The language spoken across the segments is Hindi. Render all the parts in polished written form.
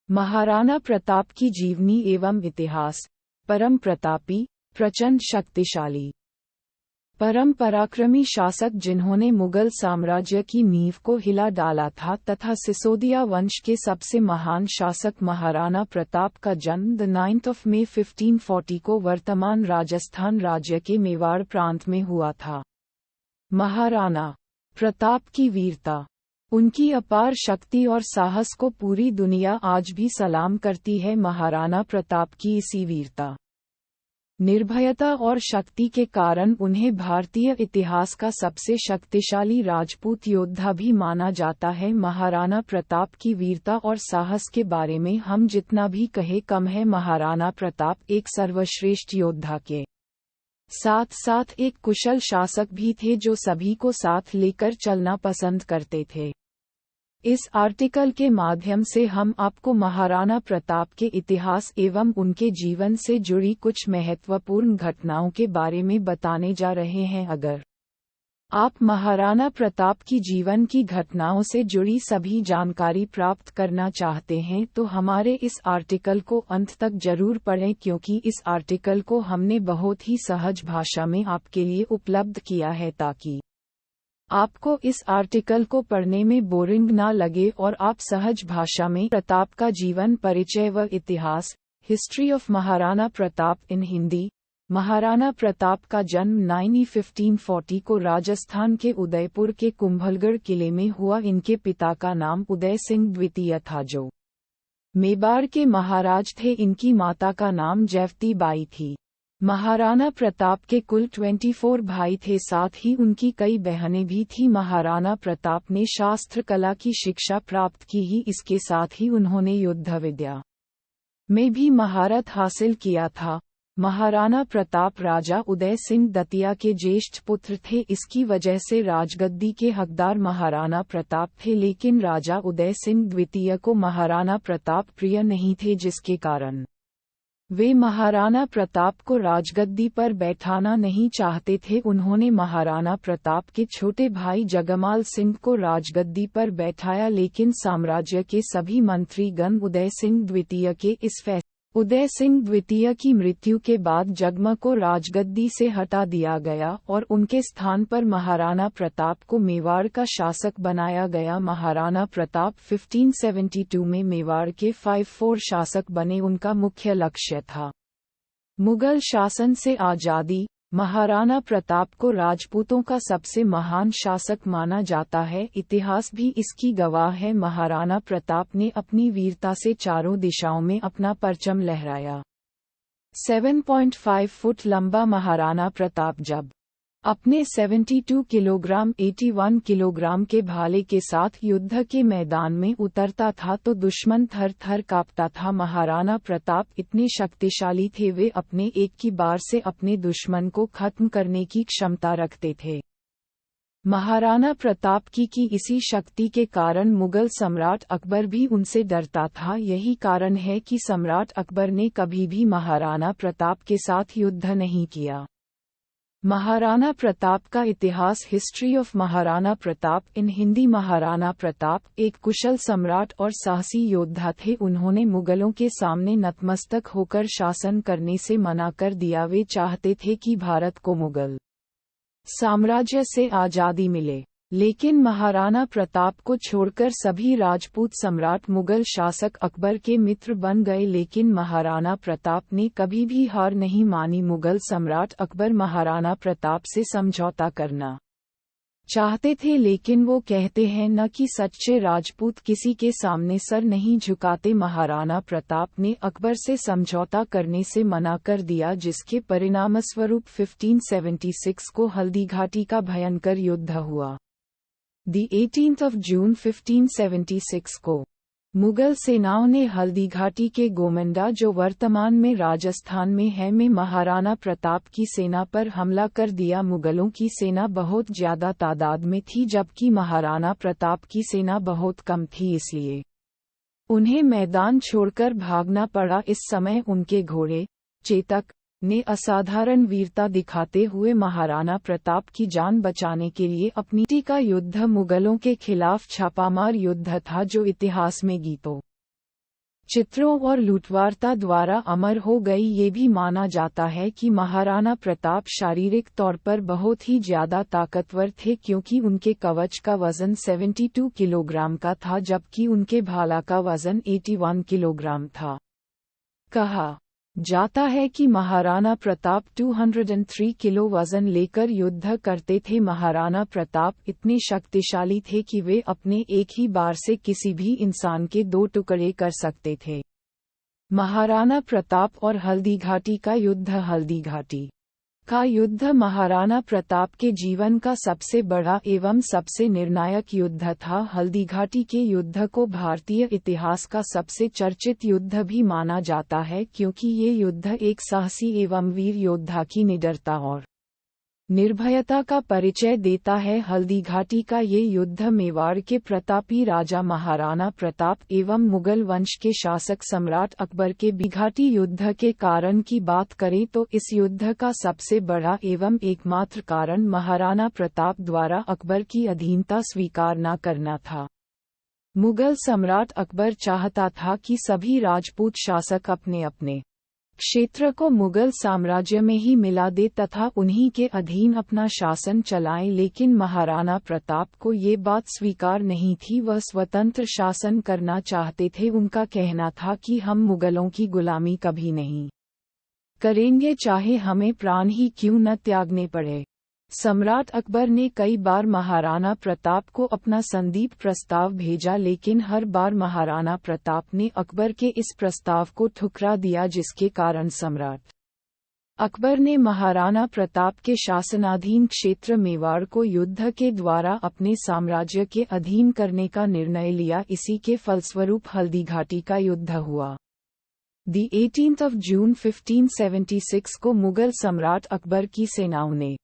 महाराणा प्रताप की जीवनी एवं इतिहास। परम प्रतापी, प्रचंड शक्तिशाली, परम पराक्रमी शासक जिन्होंने मुगल साम्राज्य की नींव को हिला डाला था तथा सिसोदिया वंश के सबसे महान शासक महाराणा प्रताप का जन्म 9 मई 1540 को वर्तमान राजस्थान राज्य के मेवाड़ प्रांत में हुआ था। महाराणा प्रताप की वीरता, उनकी अपार शक्ति और साहस को पूरी दुनिया आज भी सलाम करती है। महाराणा प्रताप की इसी वीरता, निर्भयता और शक्ति के कारण उन्हें भारतीय इतिहास का सबसे शक्तिशाली राजपूत योद्धा भी माना जाता है। महाराणा प्रताप की वीरता और साहस के बारे में हम जितना भी कहे कम है। महाराणा प्रताप एक सर्वश्रेष्ठ योद्धा के साथ साथ एक कुशल शासक भी थे जो सभी को साथ लेकर चलना पसंद करते थे। इस आर्टिकल के माध्यम से हम आपको महाराणा प्रताप के इतिहास एवं उनके जीवन से जुड़ी कुछ महत्वपूर्ण घटनाओं के बारे में बताने जा रहे हैं। अगर आप महाराणा प्रताप की जीवन की घटनाओं से जुड़ी सभी जानकारी प्राप्त करना चाहते हैं तो हमारे इस आर्टिकल को अंत तक जरूर पढ़ें, क्योंकि इस आर्टिकल को हमने बहुत ही सहज भाषा में आपके लिए उपलब्ध किया है ताकि आपको इस आर्टिकल को पढ़ने में बोरिंग ना लगे और आप सहज भाषा में प्रताप का जीवन परिचय व इतिहास, हिस्ट्री ऑफ महाराणा प्रताप इन हिंदी। महाराणा प्रताप का जन्म 9 मई 1540 को राजस्थान के उदयपुर के कुंभलगढ़ किले में हुआ। इनके पिता का नाम उदय सिंह द्वितीय था जो मेवाड़ के महाराज थे। इनकी माता का नाम जयवती बाई थी। महाराणा प्रताप के कुल 24 भाई थे, साथ ही उनकी कई बहनें भी थीं। महाराणा प्रताप ने शास्त्र कला की शिक्षा प्राप्त की ही इसके साथ ही उन्होंने युद्ध विद्या में भी महारत हासिल किया था। महाराणा प्रताप राजा उदय सिंह द्वितीय के ज्येष्ठ पुत्र थे। इसकी वजह से राजगद्दी के हकदार महाराणा प्रताप थे, लेकिन राजा उदय सिंह द्वितीय को महाराणा प्रताप प्रिय नहीं थे, जिसके कारण वे महाराणा प्रताप को राजगद्दी पर बैठाना नहीं चाहते थे। उन्होंने महाराणा प्रताप के छोटे भाई जगमाल सिंह को राजगद्दी पर बैठाया, लेकिन साम्राज्य के सभी मंत्रीगण उदय सिंह द्वितीय के इस फैसले उदय सिंह द्वितीय की मृत्यु के बाद जगमा को राजगद्दी से हटा दिया गया और उनके स्थान पर महाराणा प्रताप को मेवाड़ का शासक बनाया गया। महाराणा प्रताप 1572 में मेवाड़ के 5-4 शासक बने। उनका मुख्य लक्ष्य था मुगल शासन से आज़ादी। महाराणा प्रताप को राजपूतों का सबसे महान शासक माना जाता है। इतिहास भी इसकी गवाह है। महाराणा प्रताप ने अपनी वीरता से चारों दिशाओं में अपना परचम लहराया। 7.5 फुट लंबा महाराणा प्रताप जब अपने 72 किलोग्राम 81 किलोग्राम के भाले के साथ युद्ध के मैदान में उतरता था तो दुश्मन थर थर कांपता था। महाराणा प्रताप इतने शक्तिशाली थे, वे अपने एक की बार से अपने दुश्मन को खत्म करने की क्षमता रखते थे। महाराणा प्रताप की इसी शक्ति के कारण मुगल सम्राट अकबर भी उनसे डरता था। यही कारण है कि सम्राट अकबर ने कभी भी महाराणा प्रताप के साथ युद्ध नहीं किया। महाराणा प्रताप का इतिहास। हिस्ट्री ऑफ महाराणा प्रताप इन हिंदी। महाराणा प्रताप एक कुशल सम्राट और साहसी योद्धा थे। उन्होंने मुगलों के सामने नतमस्तक होकर शासन करने से मना कर दिया। वे चाहते थे कि भारत को मुगल साम्राज्य से आज़ादी मिले, लेकिन महाराणा प्रताप को छोड़कर सभी राजपूत सम्राट मुगल शासक अकबर के मित्र बन गए। लेकिन महाराणा प्रताप ने कभी भी हार नहीं मानी। मुगल सम्राट अकबर महाराणा प्रताप से समझौता करना चाहते थे, लेकिन वो कहते हैं न कि सच्चे राजपूत किसी के सामने सर नहीं झुकाते। महाराणा प्रताप ने अकबर से समझौता करने से मना कर दिया, जिसके परिणामस्वरूप 1576 को हल्दीघाटी का भयंकर युद्ध हुआ। 18 जून 1576 को मुगल सेनाओं ने हल्दीघाटी के गोमंडा, जो वर्तमान में राजस्थान में है, में महाराणा प्रताप की सेना पर हमला कर दिया। मुगलों की सेना बहुत ज्यादा तादाद में थी, जबकि महाराणा प्रताप की सेना बहुत कम थी, इसलिए उन्हें मैदान छोड़कर भागना पड़ा। इस समय उनके घोड़े चेतक ने असाधारण वीरता दिखाते हुए महाराणा प्रताप की जान बचाने के लिए अपनी का युद्ध मुगलों के खिलाफ छापामार युद्ध था, जो इतिहास में गीतों चित्रों और लूटवार्ता द्वारा अमर हो गई। ये भी माना जाता है कि महाराणा प्रताप शारीरिक तौर पर बहुत ही ज्यादा ताकतवर थे, क्योंकि उनके कवच का वजन 72 किलोग्राम का था, जबकि उनके भाला का वजन 81 किलोग्राम था। कहा जाता है कि महाराणा प्रताप 203 किलो वजन लेकर युद्ध करते थे। महाराणा प्रताप इतने शक्तिशाली थे कि वे अपने एक ही बार से किसी भी इंसान के 2 टुकड़े कर सकते थे। महाराणा प्रताप और हल्दीघाटी का युद्ध। हल्दीघाटी का युद्ध महाराणा प्रताप के जीवन का सबसे बड़ा एवं सबसे निर्णायक युद्ध था। हल्दीघाटी के युद्ध को भारतीय इतिहास का सबसे चर्चित युद्ध भी माना जाता है, क्योंकि ये युद्ध एक साहसी एवं वीर योद्धा की निडरता और निर्भयता का परिचय देता है। हल्दीघाटी का ये युद्ध मेवाड़ के प्रतापी राजा महाराणा प्रताप एवं मुगल वंश के शासक सम्राट अकबर के बीघाटी युद्ध के कारण की बात करें तो इस युद्ध का सबसे बड़ा एवं एकमात्र कारण महाराणा प्रताप द्वारा अकबर की अधीनता स्वीकार न करना था। मुगल सम्राट अकबर चाहता था कि सभी राजपूत शासक अपने अपने क्षेत्र को मुगल साम्राज्य में ही मिला दे तथा उन्हीं के अधीन अपना शासन चलाएं, लेकिन महाराणा प्रताप को ये बात स्वीकार नहीं थी। वह स्वतंत्र शासन करना चाहते थे। उनका कहना था कि हम मुगलों की गुलामी कभी नहीं करेंगे, चाहे हमें प्राण ही क्यों न त्यागने पड़े। सम्राट अकबर ने कई बार महाराणा प्रताप को अपना संदीप प्रस्ताव भेजा, लेकिन हर बार महाराणा प्रताप ने अकबर के इस प्रस्ताव को ठुकरा दिया, जिसके कारण सम्राट अकबर ने महाराणा प्रताप के शासनाधीन क्षेत्र मेवाड़ को युद्ध के द्वारा अपने साम्राज्य के अधीन करने का निर्णय लिया। इसी के फलस्वरूप हल्दीघाटी का युद्ध हुआ। The 18th of June 1576 को मुगल सम्राट अकबर की सेनाओं ने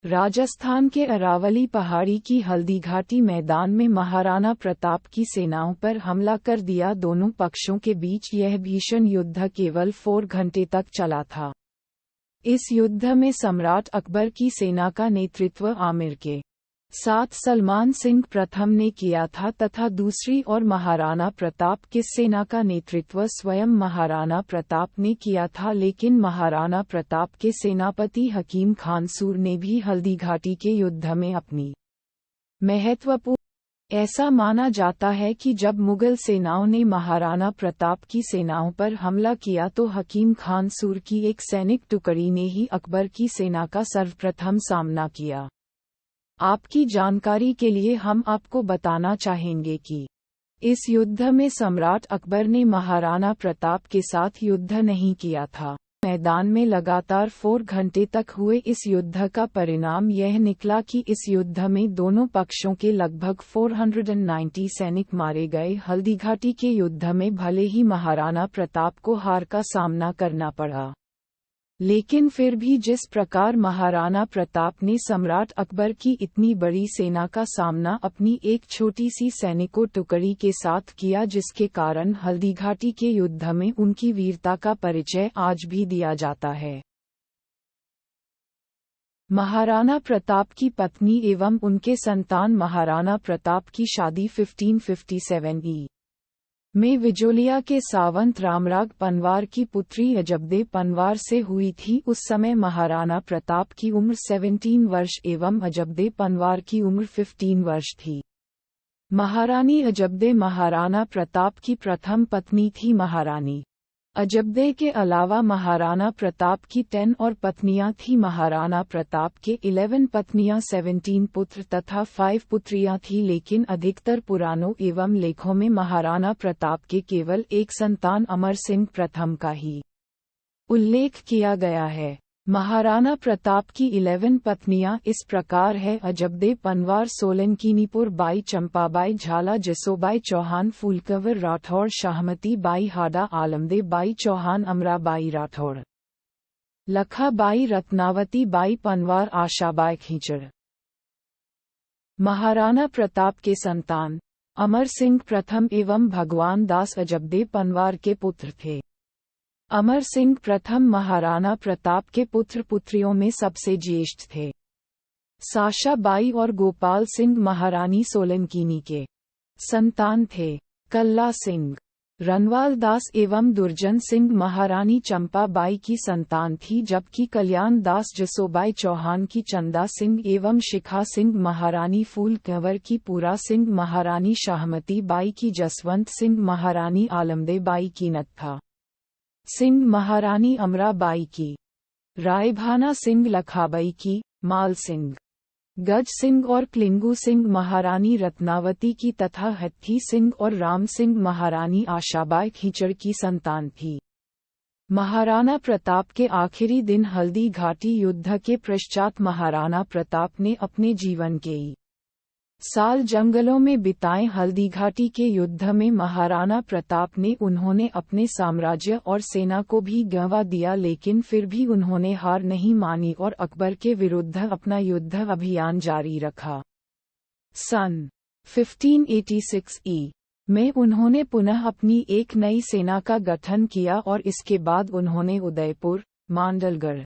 राजस्थान के अरावली पहाड़ी की हल्दीघाटी मैदान में महाराणा प्रताप की सेनाओं पर हमला कर दिया। दोनों पक्षों के बीच यह भीषण युद्ध केवल 4 घंटे तक चला था। इस युद्ध में सम्राट अकबर की सेना का नेतृत्व आमिर के साथ सलमान सिंह प्रथम ने किया था तथा दूसरी ओर महाराणा प्रताप की सेना का नेतृत्व स्वयं महाराणा प्रताप ने किया था। लेकिन महाराणा प्रताप के सेनापति हकीम खान सूर ने भी हल्दीघाटी के युद्ध में अपनी महत्वपूर्ण ऐसा माना जाता है कि जब मुगल सेनाओं ने महाराणा प्रताप की सेनाओं पर हमला किया तो हकीम खान सूर की एक सैनिक टुकड़ी ने ही अकबर की सेना का सर्वप्रथम सामना किया। आपकी जानकारी के लिए हम आपको बताना चाहेंगे कि इस युद्ध में सम्राट अकबर ने महाराणा प्रताप के साथ युद्ध नहीं किया था। मैदान में लगातार 4 घंटे तक हुए इस युद्ध का परिणाम यह निकला कि इस युद्ध में दोनों पक्षों के लगभग 490 सैनिक मारे गए। हल्दीघाटी के युद्ध में भले ही महाराणा प्रताप को हार का सामना करना पड़ा, लेकिन फिर भी जिस प्रकार महाराणा प्रताप ने सम्राट अकबर की इतनी बड़ी सेना का सामना अपनी एक छोटी सी सैनिकों टुकड़ी के साथ किया, जिसके कारण हल्दीघाटी के युद्ध में उनकी वीरता का परिचय आज भी दिया जाता है। महाराणा प्रताप की पत्नी एवं उनके संतान महाराणा प्रताप की शादी 1557 ई में विजोलिया के सावंत रामराग पनवार की पुत्री अजबदे पनवार से हुई थी। उस समय महाराणा प्रताप की उम्र 17 वर्ष एवं अजबदे पनवार की उम्र 15 वर्ष थी। महारानी अजबदे महाराणा प्रताप की प्रथम पत्नी थी। महारानी अजबदे के अलावा महाराणा प्रताप की 10 और पत्नियां थीं। महाराणा प्रताप के 11 पत्नियां, 17 पुत्र तथा 5 पुत्रियां थीं, लेकिन अधिकतर पुराणों एवं लेखों में महाराणा प्रताप के केवल एक संतान अमर सिंह प्रथम का ही उल्लेख किया गया है। महाराणा प्रताप की 11 पत्नियां इस प्रकार है: अजबदे पनवार, सोलंकीनीपुर बाई, चंपाबाई झाला, जसोबाई चौहान, फूलकंवर राठौड़, शाहमती बाई हाडा, आलमदे बाई चौहान, अमराबाई राठौड़, लखाबाई, रत्नावती बाई पनवार, आशाबाई खींचड़। महाराणा प्रताप के संतान अमर सिंह प्रथम एवं भगवान दास अजबदे पनवार के पुत्र थे। अमर सिंह प्रथम महाराणा प्रताप के पुत्र पुत्रियों में सबसे ज्येष्ठ थे। साशा बाई और गोपाल सिंह महारानी सोलंकीनी के संतान थे। कल्ला सिंह, रनवाल दास एवं दुर्जन सिंह महारानी चंपा बाई की संतान थी, जबकि कल्याण दास जसोबाई चौहान की चंदा सिंह एवं शिखा सिंह महारानी फूल कंवर की पूरा सिंह महारानी शाहमती बाई की जसवंत सिंह महारानी आलमदे बाई की नत्था सिंह महारानी अमरा बाई की रायभाना सिंह लखाबाई की माल सिंह गज सिंह और क्लिंगू सिंह महारानी रत्नावती की तथा हत्थी सिंह और राम सिंह महारानी आशाबाई खींचड़ की संतान थी। महाराणा प्रताप के आखिरी दिन हल्दी घाटी युद्ध के पश्चात महाराणा प्रताप ने अपने जीवन के साल जंगलों में बिताए। हल्दीघाटी के युद्ध में महाराणा प्रताप ने उन्होंने अपने साम्राज्य और सेना को भी गंवा दिया, लेकिन फिर भी उन्होंने हार नहीं मानी और अकबर के विरुद्ध अपना युद्ध अभियान जारी रखा। सन 1586 में उन्होंने पुनः अपनी एक नई सेना का गठन किया और इसके बाद उन्होंने उदयपुर, मांडलगढ़,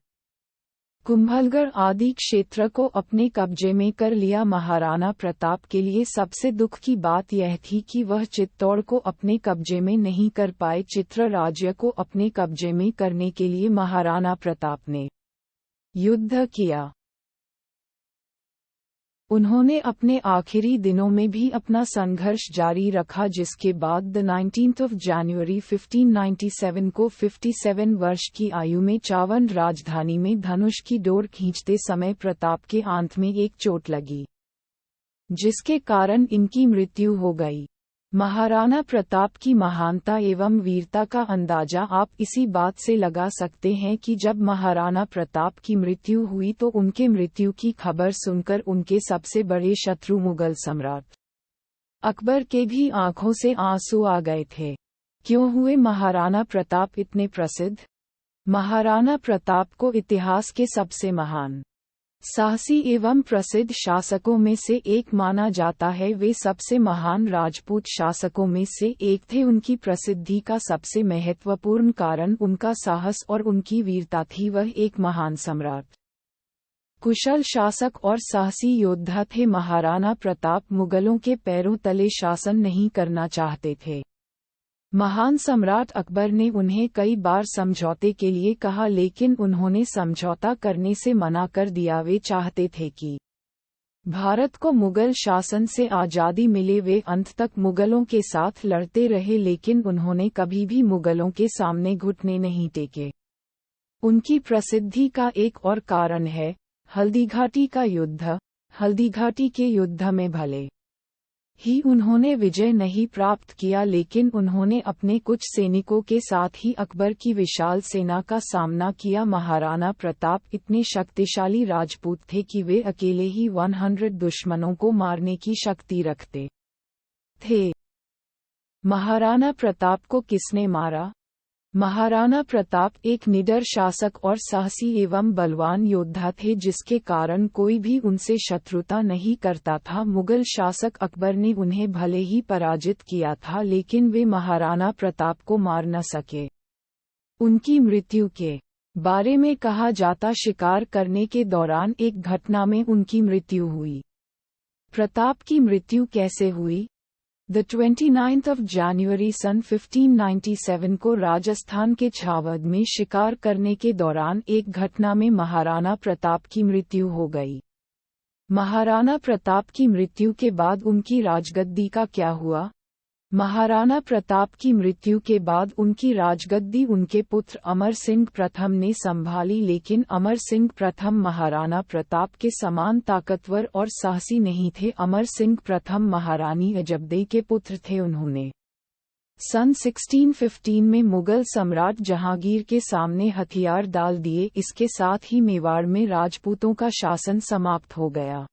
कुंभलगढ़ आदि क्षेत्र को अपने कब्जे में कर लिया। महाराणा प्रताप के लिए सबसे दुख की बात यह थी कि वह चित्तौड़ को अपने कब्जे में नहीं कर पाए। चित्र राज्य को अपने कब्जे में करने के लिए महाराणा प्रताप ने युद्ध किया। उन्होंने अपने आखिरी दिनों में भी अपना संघर्ष जारी रखा, जिसके बाद 19 जनवरी 1597 को 57 वर्ष की आयु में चावन राजधानी में धनुष की डोर खींचते समय प्रताप के आंत में एक चोट लगी, जिसके कारण इनकी मृत्यु हो गई। महाराणा प्रताप की महानता एवं वीरता का अंदाजा आप इसी बात से लगा सकते हैं कि जब महाराणा प्रताप की मृत्यु हुई तो उनके मृत्यु की खबर सुनकर उनके सबसे बड़े शत्रु मुगल सम्राट अकबर के भी आंखों से आंसू आ गए थे। क्यों हुए महाराणा प्रताप इतने प्रसिद्ध? महाराणा प्रताप को इतिहास के सबसे महान, साहसी एवं प्रसिद्ध शासकों में से एक माना जाता है। वे सबसे महान राजपूत शासकों में से एक थे। उनकी प्रसिद्धि का सबसे महत्वपूर्ण कारण उनका साहस और उनकी वीरता थी। वह एक महान सम्राट, कुशल शासक और साहसी योद्धा थे। महाराणा प्रताप मुगलों के पैरों तले शासन नहीं करना चाहते थे। महान सम्राट अकबर ने उन्हें कई बार समझौते के लिए कहा, लेकिन उन्होंने समझौता करने से मना कर दिया। वे चाहते थे कि भारत को मुगल शासन से आज़ादी मिले। वे अंत तक मुगलों के साथ लड़ते रहे, लेकिन उन्होंने कभी भी मुगलों के सामने घुटने नहीं टेके। उनकी प्रसिद्धि का एक और कारण है हल्दीघाटी का युद्ध। हल्दीघाटी के युद्ध में भले ही उन्होंने विजय नहीं प्राप्त किया, लेकिन उन्होंने अपने कुछ सैनिकों के साथ ही अकबर की विशाल सेना का सामना किया। महाराणा प्रताप इतने शक्तिशाली राजपूत थे कि वे अकेले ही 100 दुश्मनों को मारने की शक्ति रखते थे। महाराणा प्रताप को किसने मारा? महाराणा प्रताप एक निडर शासक और साहसी एवं बलवान योद्धा थे, जिसके कारण कोई भी उनसे शत्रुता नहीं करता था। मुगल शासक अकबर ने उन्हें भले ही पराजित किया था, लेकिन वे महाराणा प्रताप को मार न सके। उनकी मृत्यु के बारे में कहा जाता, शिकार करने के दौरान एक घटना में उनकी मृत्यु हुई। प्रताप की मृत्यु कैसे हुई? 29 जनवरी सन 1597 को राजस्थान के झावद में शिकार करने के दौरान एक घटना में महाराणा प्रताप की मृत्यु हो गई। महाराणा प्रताप की मृत्यु के बाद उनकी राजगद्दी का क्या हुआ? महाराणा प्रताप की मृत्यु के बाद उनकी राजगद्दी उनके पुत्र अमर सिंह प्रथम ने संभाली, लेकिन अमर सिंह प्रथम महाराणा प्रताप के समान ताकतवर और साहसी नहीं थे। अमर सिंह प्रथम महारानी अजबदे के पुत्र थे। उन्होंने सन 1615 में मुगल सम्राट जहांगीर के सामने हथियार डाल दिए। इसके साथ ही मेवाड़ में राजपूतों का शासन समाप्त हो गया।